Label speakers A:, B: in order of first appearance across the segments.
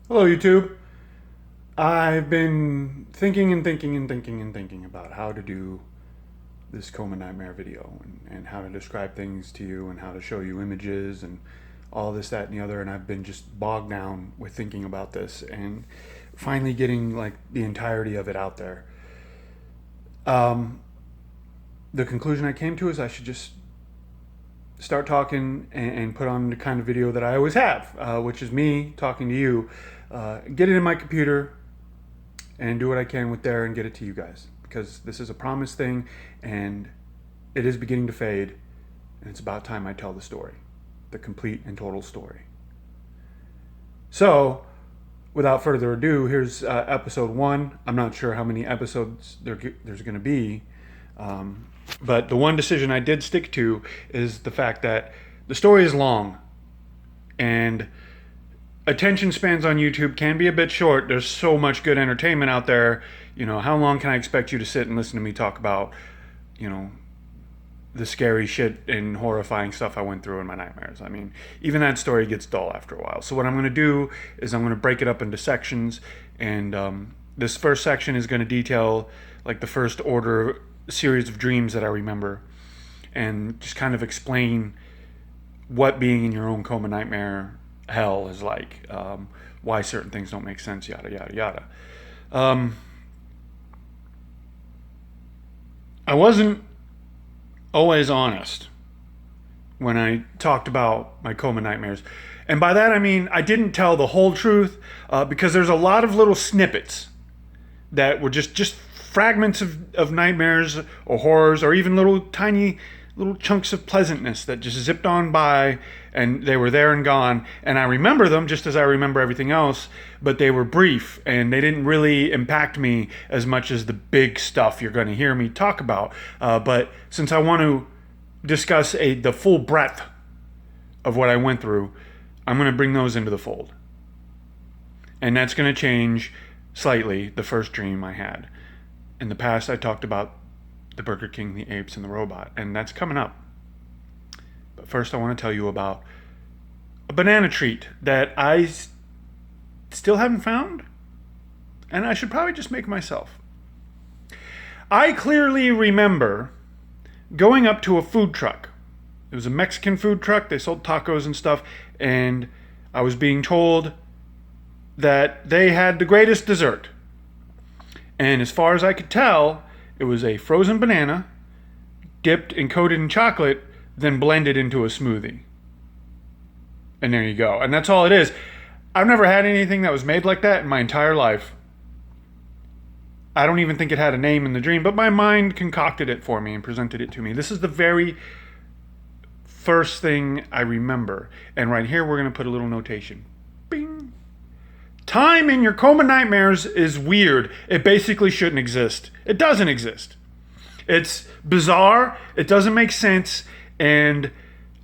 A: Hello, YouTube. I've been thinking about how to do this Coma Nightmare video and how to describe things to you and how to show you images and all this, that, and the other. And I've been just bogged down with thinking about this and finally getting like the entirety of it out there. Um, the conclusion I came to is I should just start talking and put on the kind of video that I always have, which is me talking to you. Get it in my computer and do what I can with there and get it to you guys, because this is a promised thing and it is beginning to fade, and it's about time I tell the story, the complete and total story. So, without further ado, here's episode 1. I'm not sure how many episodes there's going to be, but the one decision I did stick to is the fact that the story is long, and attention spans on YouTube can be a bit short. There's so much good entertainment out there. You know, how long can I expect you to sit and listen to me talk about, you know, the scary shit and horrifying stuff I went through in my nightmares? I mean, even that story gets dull after a while. So what I'm going to do is I'm going to break it up into sections, and this first section is going to detail like the first order series of dreams that I remember, and just kind of explain what being in your own coma nightmare hell is like, why certain things don't make sense, yada yada yada. I wasn't always honest when I talked about my coma nightmares, and by that I mean I didn't tell the whole truth, because there's a lot of little snippets that were just fragments of nightmares or horrors, or even little tiny little chunks of pleasantness that just zipped on by, and they were there and gone, and I remember them just as I remember everything else, but they were brief and they didn't really impact me as much as the big stuff you're going to hear me talk about. But since I want to discuss the full breadth of what I went through, I'm going to bring those into the fold, and that's going to change slightly the first dream I had. In the past, I talked about the Burger King, the apes, and the robot, and that's coming up. But first, I want to tell you about a banana treat that I still haven't found, and I should probably just make myself. I clearly remember going up to a food truck. It was a Mexican food truck. They sold tacos and stuff, and I was being told that they had the greatest dessert. And as far as I could tell, it was a frozen banana dipped and coated in chocolate, then blended into a smoothie. And there you go. And that's all it is. I've never had anything that was made like that in my entire life. I don't even think it had a name in the dream, but my mind concocted it for me and presented it to me. This is the very first thing I remember. And right here, we're going to put a little notation. Bing. Time in your coma nightmares is weird. It basically shouldn't exist. It doesn't exist. It's bizarre. It doesn't make sense. And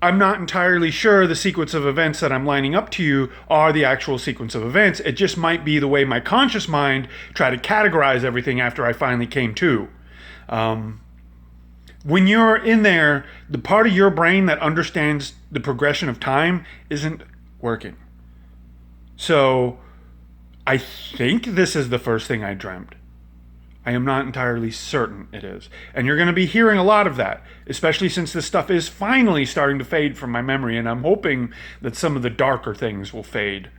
A: I'm not entirely sure the sequence of events that I'm lining up to you are the actual sequence of events. It just might be the way my conscious mind tried to categorize everything after I finally came to. When you're in there, the part of your brain that understands the progression of time isn't working. So I think this is the first thing I dreamt. I am not entirely certain it is. And you're going to be hearing a lot of that, especially since this stuff is finally starting to fade from my memory, and I'm hoping that some of the darker things will fade,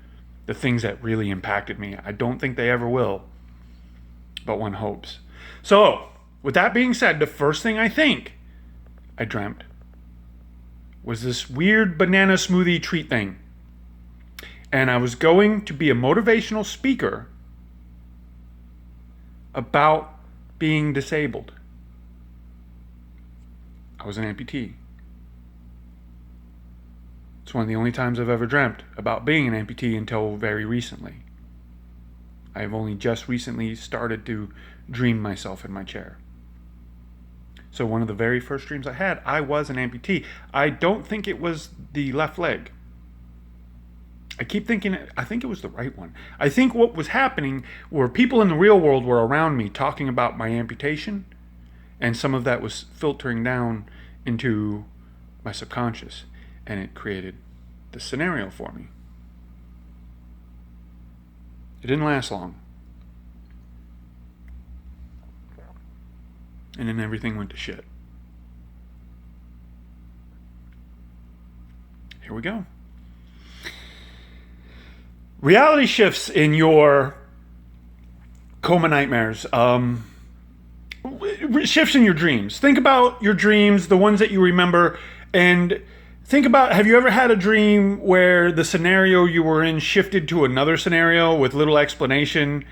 A: the things that really impacted me. I don't think they ever will, but one hopes. So, with that being said, the first thing I think I dreamt was this weird banana smoothie treat thing. And I was going to be a motivational speaker about being disabled. I was an amputee. It's one of the only times I've ever dreamt about being an amputee until very recently. I have only just recently started to dream myself in my chair. So one of the very first dreams I had, I was an amputee. I don't think it was the left leg. I keep thinking, I think it was the right one. I think what was happening were people in the real world were around me talking about my amputation, and some of that was filtering down into my subconscious, and it created the scenario for me. It didn't last long. And then everything went to shit. Here we go. Reality shifts in your coma nightmares. Shifts in your dreams. Think about your dreams, the ones that you remember, and think about, have you ever had a dream where the scenario you were in shifted to another scenario with little explanation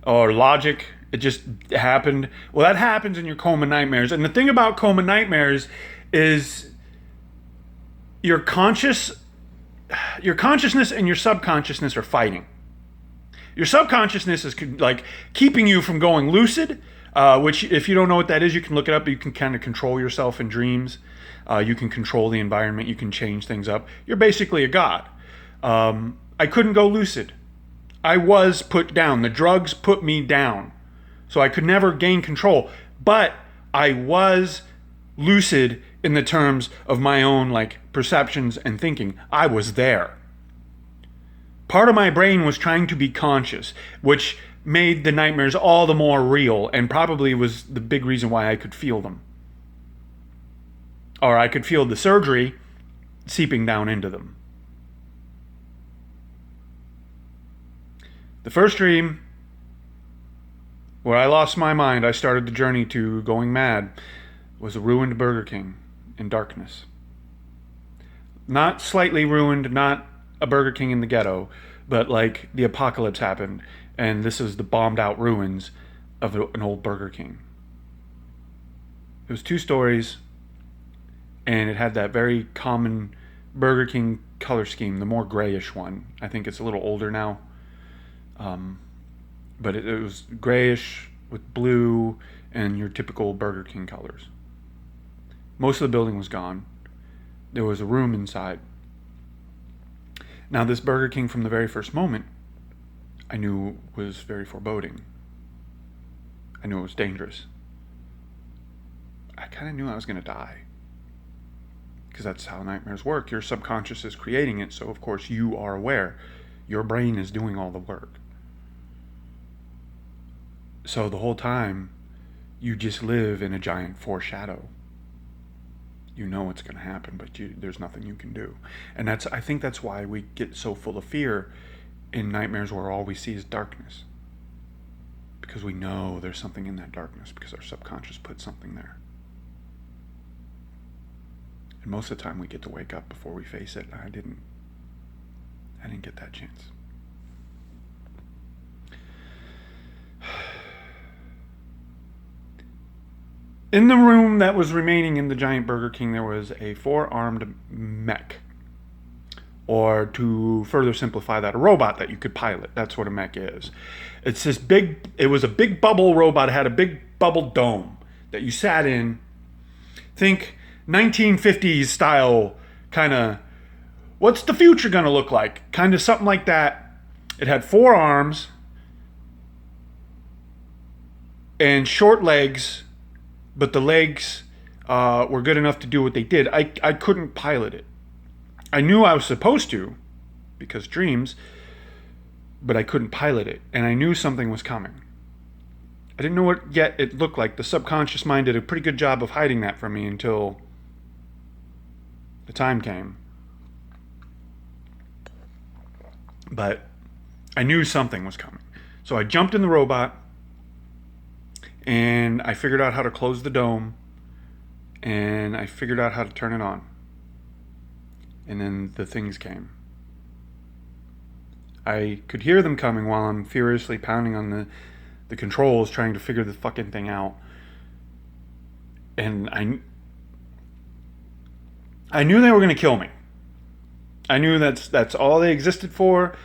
A: or logic? It just happened. Well, that happens in your coma nightmares. And the thing about coma nightmares is your consciousness and your subconsciousness are fighting. Your subconsciousness is like keeping you from going lucid, which if you don't know what that is, you can look it up. You can kind of control yourself in dreams. You can control the environment. You can change things up. You're basically a god. I couldn't go lucid. I was put down. The drugs put me down. So I could never gain control. But I was lucid in the terms of my own like perceptions and thinking. I was there. Part of my brain was trying to be conscious, which made the nightmares all the more real and probably was the big reason why I could feel them. Or I could feel the surgery seeping down into them. The first dream where I lost my mind, I started the journey to going mad, was a ruined Burger King in darkness. Not slightly ruined, not a Burger King in the ghetto, but like the apocalypse happened, and this is the bombed out ruins of an old Burger King. It was 2 stories, and it had that very common Burger King color scheme, the more grayish one. I think it's a little older now. But it was grayish with blue and your typical Burger King colors. Most of the building was gone. There was a room inside. Now, this Burger King from the very first moment, I knew was very foreboding. I knew it was dangerous. I kind of knew I was going to die. Because that's how nightmares work. Your subconscious is creating it, so of course you are aware. Your brain is doing all the work. So the whole time, you just live in a giant foreshadow. You know what's going to happen, but there's nothing you can do. And I think that's why we get so full of fear in nightmares where all we see is darkness. Because we know there's something in that darkness because our subconscious put something there. And most of the time we get to wake up before we face it. I didn't get that chance. In the room that was remaining in the giant Burger King, there was a 4-armed mech. Or to further simplify that, a robot that you could pilot. That's what a mech is. It was a big bubble robot. It had a big bubble dome that you sat in. Think 1950s style kind of, what's the future going to look like? Kind of something like that. It had 4 arms and short legs, but the legs were good enough to do what they did. I couldn't pilot it. I knew I was supposed to, because dreams, but I couldn't pilot it. And I knew something was coming. I didn't know what yet it looked like. The subconscious mind did a pretty good job of hiding that from me until the time came. But I knew something was coming. So I jumped in the robot, and I figured out how to close the dome, and I figured out how to turn it on. And then the things came. I could hear them coming while I'm furiously pounding on the controls, trying to figure the fucking thing out. And I knew they were going to kill me. I knew that's all they existed for.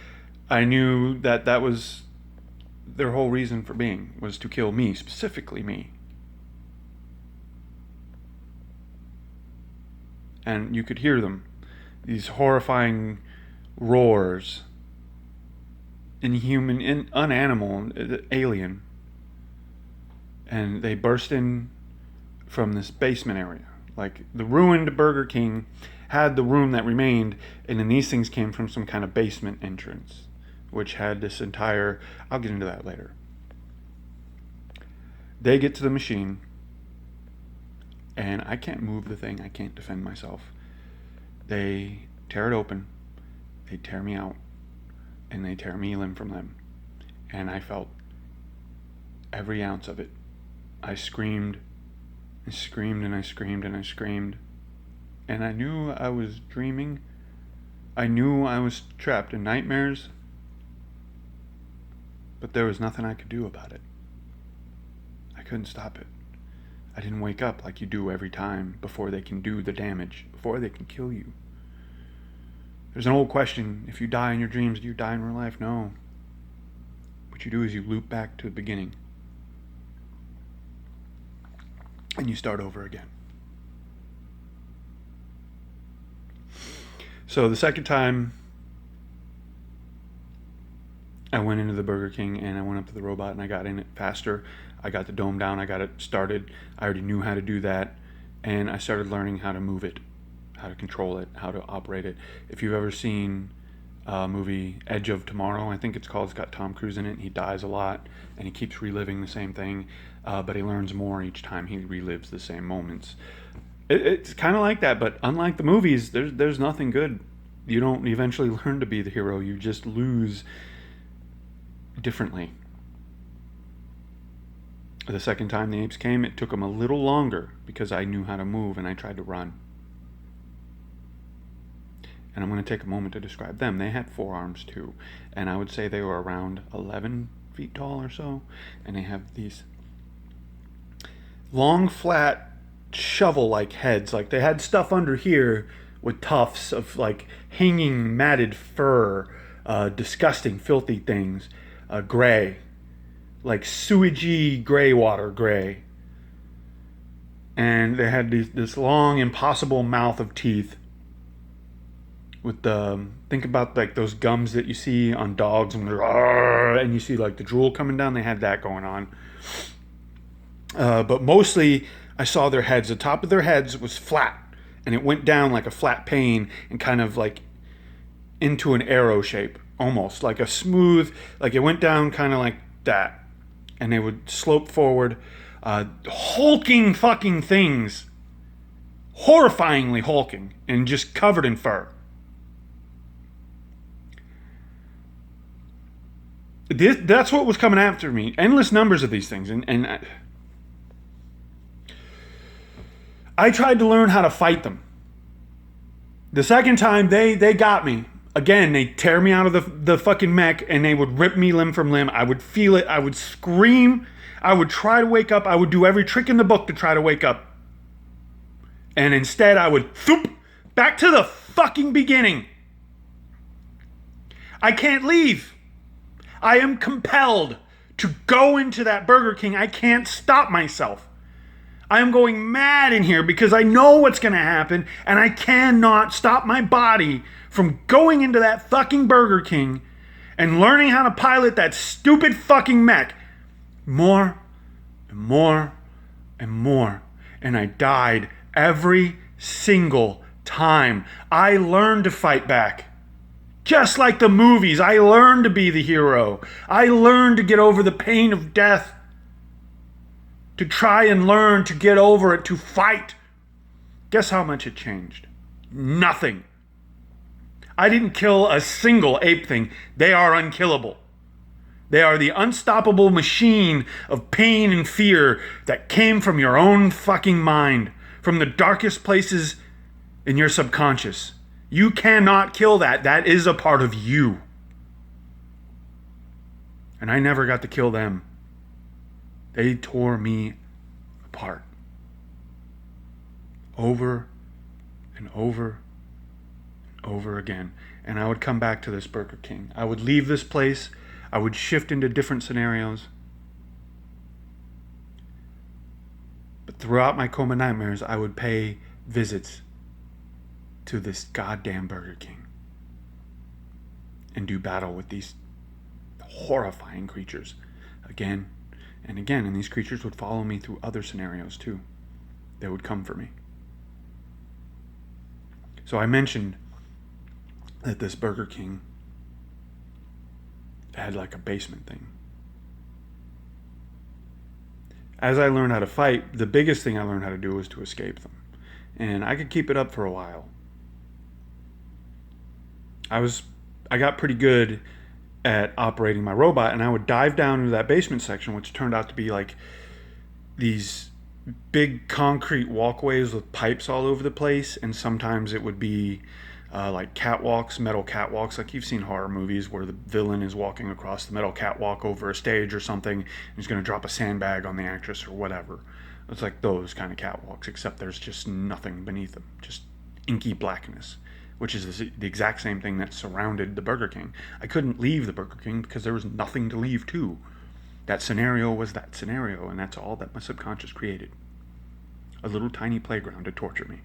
A: I knew that was their whole reason for being, was to kill me, specifically me. And you could hear them, these horrifying roars, inhuman, unanimal, alien. And they burst in from this basement area. Like the ruined Burger King had the room that remained, and then these things came from some kind of basement entrance which had this entire, I'll get into that later. They get to the machine, and I can't move the thing. I can't defend myself. They tear it open. They tear me out, and they tear me limb from limb. And I felt every ounce of it. I screamed. I screamed and I screamed and I screamed. And I knew I was dreaming. I knew I was trapped in nightmares. But there was nothing I could do about it. I couldn't stop it. I didn't wake up like you do every time before they can do the damage, before they can kill you. There's an old question, if you die in your dreams, do you die in real life? No. What you do is you loop back to the beginning. And you start over again. So the second time I went into the Burger King and I went up to the robot and I got in it faster. I got the dome down, I got it started. I already knew how to do that. And I started learning how to move it, how to control it, how to operate it. If you've ever seen a movie Edge of Tomorrow, I think it's called, it's got Tom Cruise in it, and he dies a lot and he keeps reliving the same thing, but he learns more each time he relives the same moments. It's kind of like that, but unlike the movies, there's nothing good. You don't eventually learn to be the hero, you just lose differently. The second time the apes came, it took them a little longer because I knew how to move and I tried to run. And I'm going to take a moment to describe them. They had 4 arms too, and I would say they were around 11 feet tall or so, and they have these long, flat, shovel-like heads. Like they had stuff under here with tufts of like hanging matted fur, disgusting, filthy things, gray, like sewagey gray water gray. And they had this long, impossible mouth of teeth with the, think about like those gums that you see on dogs when they're, and you see like the drool coming down. They had that going on. But mostly I saw their heads. The top of their heads was flat, and it went down like a flat pane and kind of like into an arrow shape, almost like a smooth, like it went down kind of like that, and they would slope forward. Hulking fucking things, horrifyingly hulking and just covered in fur. That's what was coming after me. Endless numbers of these things. And I tried to learn how to fight them. The second time, they got me. Again, they tear me out of the fucking mech, and they would rip me limb from limb. I would feel it. I would scream. I would try to wake up. I would do every trick in the book to try to wake up. And instead, I would thoop back to the fucking beginning. I can't leave. I am compelled to go into that Burger King. I can't stop myself. I am going mad in here because I know what's going to happen, and I cannot stop my body from going into that fucking Burger King and learning how to pilot that stupid fucking mech more and more and more. And I died every single time. I learned to fight back. Just like the movies, I learned to be the hero. I learned to get over the pain of death. To try and learn to get over it, to fight. Guess how much it changed? Nothing. I didn't kill a single ape thing. They are unkillable. They are the unstoppable machine of pain and fear that came from your own fucking mind, from the darkest places in your subconscious. You cannot kill that. That is a part of you. And I never got to kill them. They tore me apart. Over and over and over again. And I would come back to this Burger King. I would leave this place. I would shift into different scenarios. But throughout my coma nightmares, I would pay visits to this goddamn Burger King and do battle with these horrifying creatures again and again. And these creatures would follow me through other scenarios too. They would come for me. So I mentioned that this Burger King had like a basement thing. As I learned how to fight, the biggest thing I learned how to do was to escape them. And I could keep it up for a while. I got pretty good at operating my robot, and I would dive down into that basement section, which turned out to be like these big concrete walkways with pipes all over the place, and sometimes it would be like catwalks, metal catwalks, like you've seen horror movies where the villain is walking across the metal catwalk over a stage or something, and he's going to drop a sandbag on the actress or whatever. It's like those kind of catwalks, except there's just nothing beneath them, just inky blackness, which is the exact same thing that surrounded the Burger King. I couldn't leave the Burger King because there was nothing to leave to. That scenario was that scenario, and that's all that my subconscious created. A little tiny playground to torture me.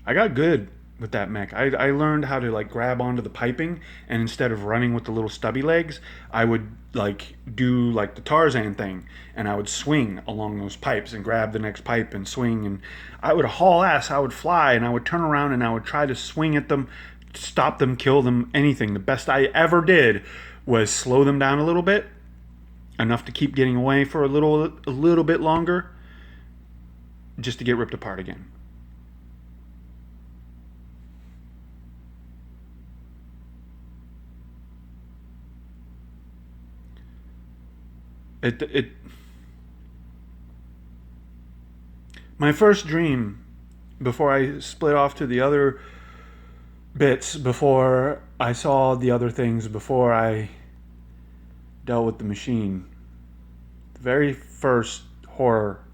A: I got good with that mech. I learned how to like grab onto the piping, and instead of running with the little stubby legs, I would like do like the Tarzan thing, and I would swing along those pipes and grab the next pipe and swing, and I would haul ass. I would fly, and I would turn around and I would try to swing at them, stop them, kill them, anything. The best I ever did was slow them down a little bit, enough to keep getting away for a little bit longer, just to get ripped apart again. My first dream, before I split off to the other bits, before I saw the other things, before I dealt with the machine, the very first horror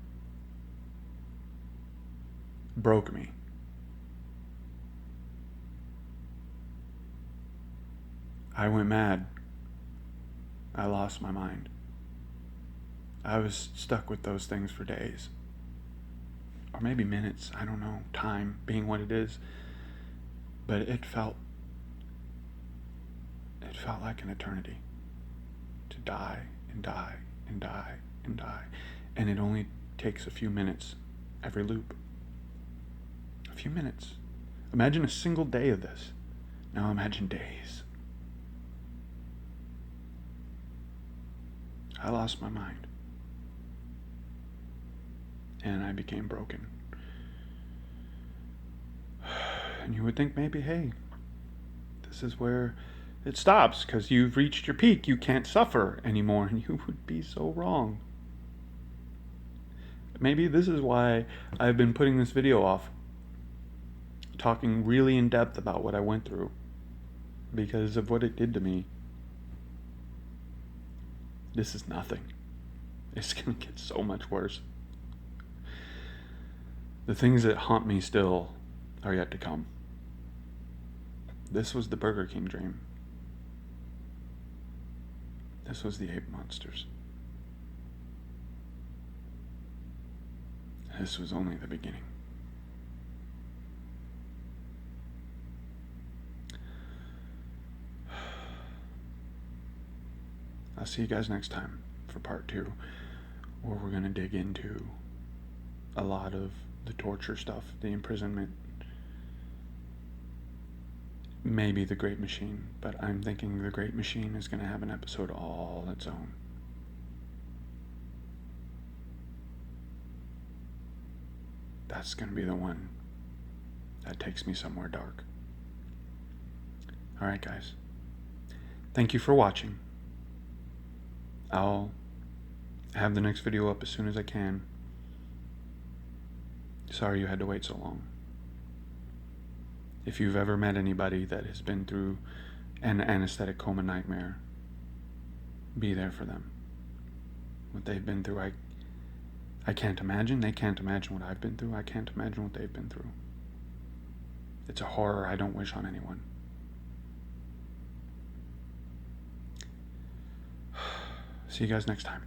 A: broke me. I went mad. I lost my mind. I was stuck with those things for days. Or maybe minutes, I don't know, time being what it is. But it felt like an eternity. To die and die and die and die. And it only takes a few minutes every loop. A few minutes. Imagine a single day of this. Now imagine days. I lost my mind. And I became broken. And you would think maybe, hey, this is where it stops because you've reached your peak. You can't suffer anymore. And you would be so wrong. Maybe this is why I've been putting this video off, talking really in depth about what I went through because of what it did to me. This is nothing. It's going to get so much worse. The things that haunt me still are yet to come. This was the Burger King dream. This was the ape monsters. This was only the beginning. I'll see you guys next time for part 2, where we're going to dig into a lot of the torture stuff, the imprisonment, maybe the Great Machine, but I'm thinking the Great Machine is going to have an episode all its own. That's going to be the one that takes me somewhere dark. Alright guys, thank you for watching. I'll have the next video up as soon as I can. Sorry you had to wait so long. If you've ever met anybody that has been through an anesthetic coma nightmare, be there for them. What they've been through, I can't imagine. They can't imagine what I've been through. I can't imagine what they've been through. It's a horror I don't wish on anyone. See you guys next time.